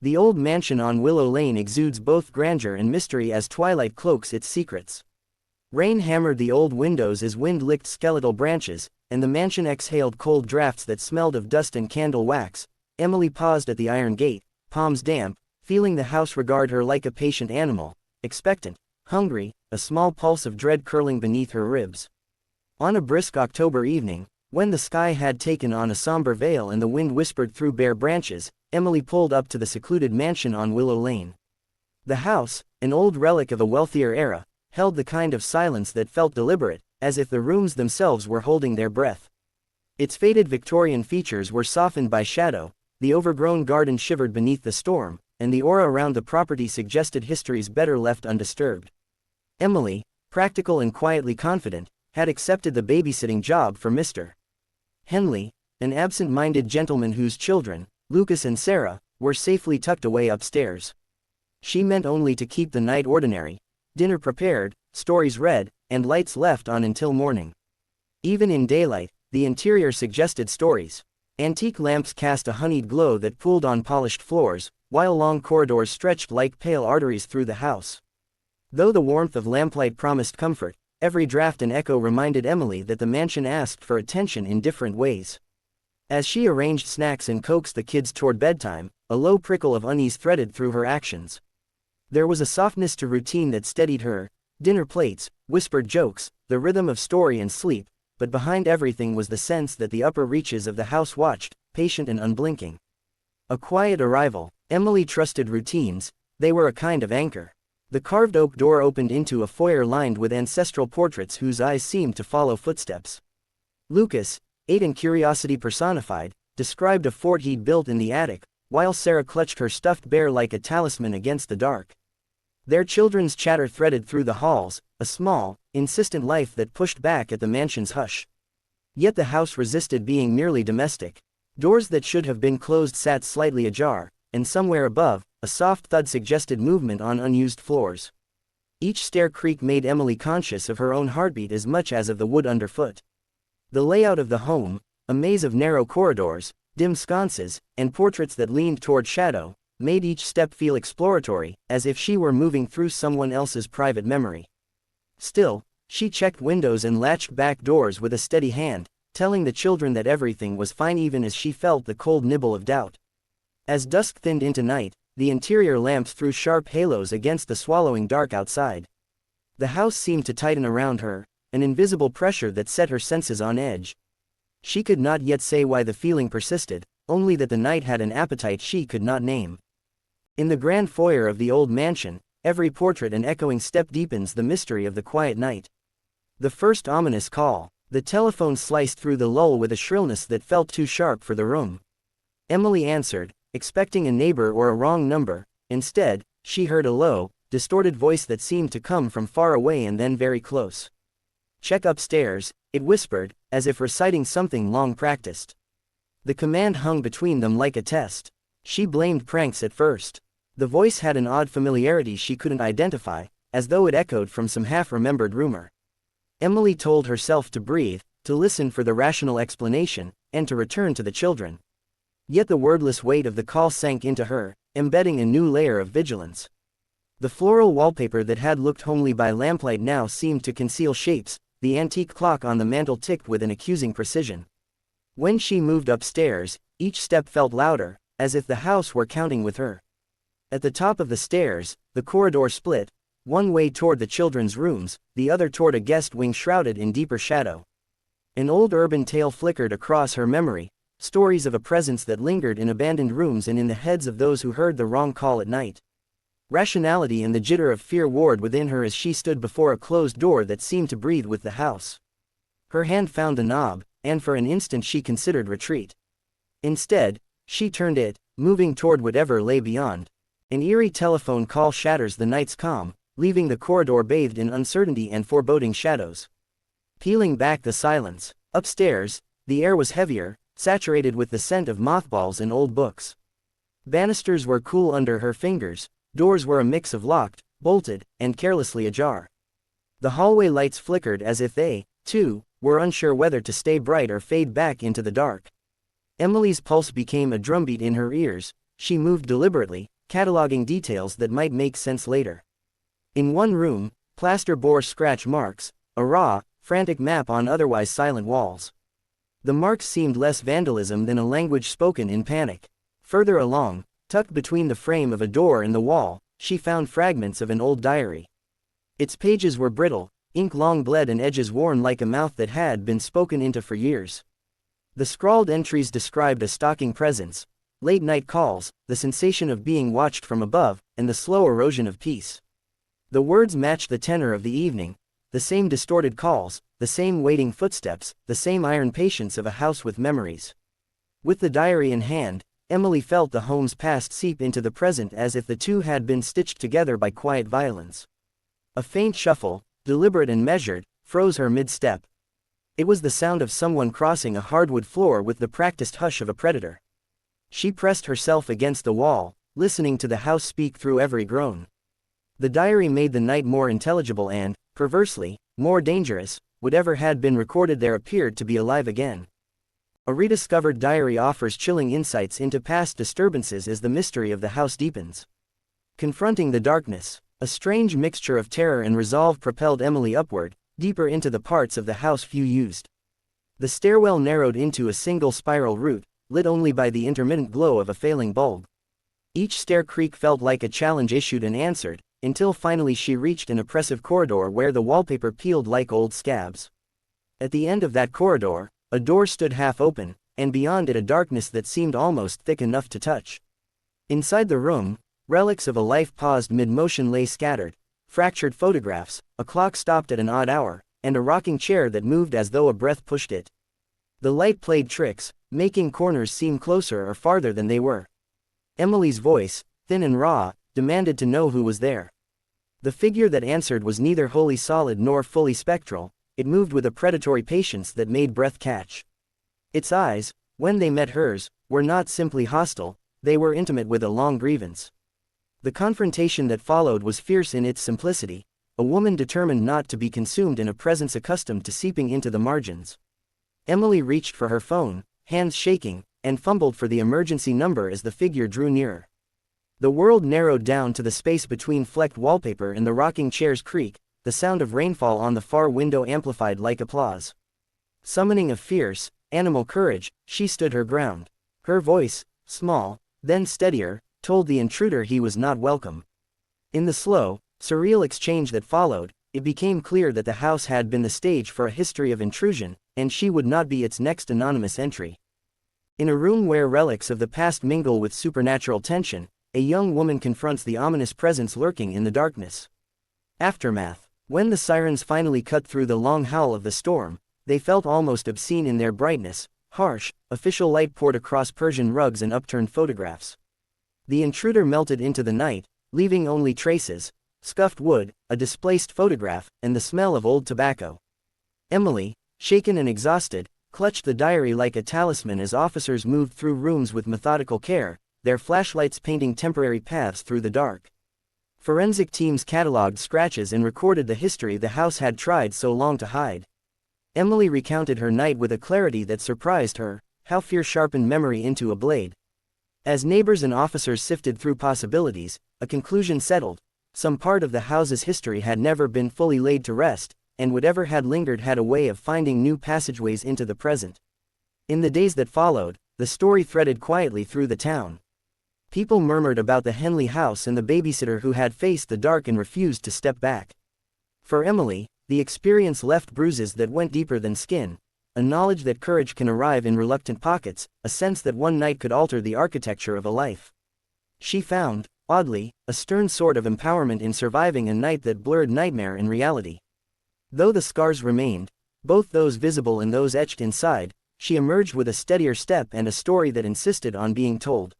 The old mansion on Willow Lane exudes both grandeur and mystery as twilight cloaks its secrets. Rain hammered the old windows as wind licked skeletal branches, and the mansion exhaled cold drafts that smelled of dust and candle wax. Emily paused at the iron gate, palms damp, feeling the house regard her like a patient animal, expectant, hungry, a small pulse of dread curling beneath her ribs. On a brisk October evening, when the sky had taken on a somber veil and the wind whispered through bare branches, Emily pulled up to the secluded mansion on Willow Lane. The house, an old relic of a wealthier era, held the kind of silence that felt deliberate, as if the rooms themselves were holding their breath. Its faded Victorian features were softened by shadow, the overgrown garden shivered beneath the storm, and the aura around the property suggested histories better left undisturbed. Emily, practical and quietly confident, had accepted the babysitting job for Mr. Henley, an absent-minded gentleman whose children, Lucas and Sarah, were safely tucked away upstairs. She meant only to keep the night ordinary, dinner prepared, stories read, and lights left on until morning. Even in daylight, the interior suggested stories. Antique lamps cast a honeyed glow that pooled on polished floors, while long corridors stretched like pale arteries through the house. Though the warmth of lamplight promised comfort, every draft and echo reminded Emily that the mansion asked for attention in different ways. As she arranged snacks and coaxed the kids toward bedtime, a low prickle of unease threaded through her actions. There was a softness to routine that steadied her, dinner plates, whispered jokes, the rhythm of story and sleep, but behind everything was the sense that the upper reaches of the house watched, patient and unblinking. A quiet arrival, Emily trusted routines, they were a kind of anchor. The carved oak door opened into a foyer lined with ancestral portraits whose eyes seemed to follow footsteps. Lucas, age and curiosity personified, described a fort he'd built in the attic, while Sarah clutched her stuffed bear like a talisman against the dark. Their children's chatter threaded through the halls, a small, insistent life that pushed back at the mansion's hush. Yet the house resisted being merely domestic. Doors that should have been closed sat slightly ajar, and somewhere above, a soft thud suggested movement on unused floors. Each stair creak made Emily conscious of her own heartbeat as much as of the wood underfoot. The layout of the home, a maze of narrow corridors, dim sconces, and portraits that leaned toward shadow, made each step feel exploratory, as if she were moving through someone else's private memory. Still, she checked windows and latched back doors with a steady hand, telling the children that everything was fine even as she felt the cold nibble of doubt. As dusk thinned into night, the interior lamps threw sharp halos against the swallowing dark outside. The house seemed to tighten around her, an invisible pressure that set her senses on edge. She could not yet say why the feeling persisted, only that the night had an appetite she could not name. In the grand foyer of the old mansion, every portrait and echoing step deepens the mystery of the quiet night. The first ominous call, the telephone sliced through the lull with a shrillness that felt too sharp for the room. Emily answered, expecting a neighbor or a wrong number. Instead, she heard a low, distorted voice that seemed to come from far away and then very close. "Check upstairs," it whispered, as if reciting something long practiced. The command hung between them like a test. She blamed pranks at first. The voice had an odd familiarity she couldn't identify, as though it echoed from some half-remembered rumor. Emily told herself to breathe, to listen for the rational explanation, and to return to the children. Yet the wordless weight of the call sank into her, embedding a new layer of vigilance. The floral wallpaper that had looked homely by lamplight now seemed to conceal shapes, the antique clock on the mantel ticked with an accusing precision. When she moved upstairs, each step felt louder, as if the house were counting with her. At the top of the stairs, the corridor split, one way toward the children's rooms, the other toward a guest wing shrouded in deeper shadow. An old urban tale flickered across her memory, stories of a presence that lingered in abandoned rooms and in the heads of those who heard the wrong call at night. Rationality and the jitter of fear warred within her as she stood before a closed door that seemed to breathe with the house. Her hand found the knob, and for an instant she considered retreat. Instead, she turned it, moving toward whatever lay beyond. An eerie telephone call shatters the night's calm, leaving the corridor bathed in uncertainty and foreboding shadows. Peeling back the silence, upstairs, the air was heavier, saturated with the scent of mothballs and old books. Banisters were cool under her fingers, doors were a mix of locked, bolted, and carelessly ajar. The hallway lights flickered as if they, too, were unsure whether to stay bright or fade back into the dark. Emily's pulse became a drumbeat in her ears, she moved deliberately, cataloging details that might make sense later. In one room, plaster bore scratch marks, a raw, frantic map on otherwise silent walls. The marks seemed less vandalism than a language spoken in panic. Further along, tucked between the frame of a door and the wall, she found fragments of an old diary. Its pages were brittle, ink long bled and edges worn like a mouth that had been spoken into for years. The scrawled entries described a stalking presence, late-night calls, the sensation of being watched from above, and the slow erosion of peace. The words matched the tenor of the evening, the same distorted calls, the same waiting footsteps, the same iron patience of a house with memories. With the diary in hand, Emily felt the home's past seep into the present as if the two had been stitched together by quiet violence. A faint shuffle, deliberate and measured, froze her mid-step. It was the sound of someone crossing a hardwood floor with the practiced hush of a predator. She pressed herself against the wall, listening to the house speak through every groan. The diary made the night more intelligible and, perversely, more dangerous. Whatever had been recorded there appeared to be alive again. A rediscovered diary offers chilling insights into past disturbances as the mystery of the house deepens. Confronting the darkness, a strange mixture of terror and resolve propelled Emily upward, deeper into the parts of the house few used. The stairwell narrowed into a single spiral route, lit only by the intermittent glow of a failing bulb. Each stair creak felt like a challenge issued and answered, until finally she reached an oppressive corridor where the wallpaper peeled like old scabs. At the end of that corridor, a door stood half open, and beyond it a darkness that seemed almost thick enough to touch. Inside the room, relics of a life paused mid-motion lay scattered, fractured photographs, a clock stopped at an odd hour, and a rocking chair that moved as though a breath pushed it. The light played tricks, making corners seem closer or farther than they were. Emily's voice, thin and raw, demanded to know who was there. The figure that answered was neither wholly solid nor fully spectral. It moved with a predatory patience that made breath catch. Its eyes, when they met hers, were not simply hostile, they were intimate with a long grievance. The confrontation that followed was fierce in its simplicity, a woman determined not to be consumed in a presence accustomed to seeping into the margins. Emily reached for her phone, hands shaking, and fumbled for the emergency number as the figure drew nearer. The world narrowed down to the space between flecked wallpaper and the rocking chair's creak, the sound of rainfall on the far window amplified like applause. Summoning a fierce, animal courage, she stood her ground. Her voice, small, then steadier, told the intruder he was not welcome. In the slow, surreal exchange that followed, it became clear that the house had been the stage for a history of intrusion, and she would not be its next anonymous entry. In a room where relics of the past mingle with supernatural tension, a young woman confronts the ominous presence lurking in the darkness. Aftermath. When the sirens finally cut through the long howl of the storm, they felt almost obscene in their brightness. Harsh, official light poured across Persian rugs and upturned photographs. The intruder melted into the night, leaving only traces, scuffed wood, a displaced photograph, and the smell of old tobacco. Emily, shaken and exhausted, clutched the diary like a talisman as officers moved through rooms with methodical care, their flashlights painting temporary paths through the dark. Forensic teams cataloged scratches and recorded the history the house had tried so long to hide. Emily recounted her night with a clarity that surprised her, how fear sharpened memory into a blade. As neighbors and officers sifted through possibilities, a conclusion settled. Some part of the house's history had never been fully laid to rest, and whatever had lingered had a way of finding new passageways into the present. In the days that followed, the story threaded quietly through the town. People murmured about the Henley house and the babysitter who had faced the dark and refused to step back. For Emily, the experience left bruises that went deeper than skin, a knowledge that courage can arrive in reluctant pockets, a sense that one night could alter the architecture of a life. She found, oddly, a stern sort of empowerment in surviving a night that blurred nightmare and reality. Though the scars remained, both those visible and those etched inside, she emerged with a steadier step and a story that insisted on being told.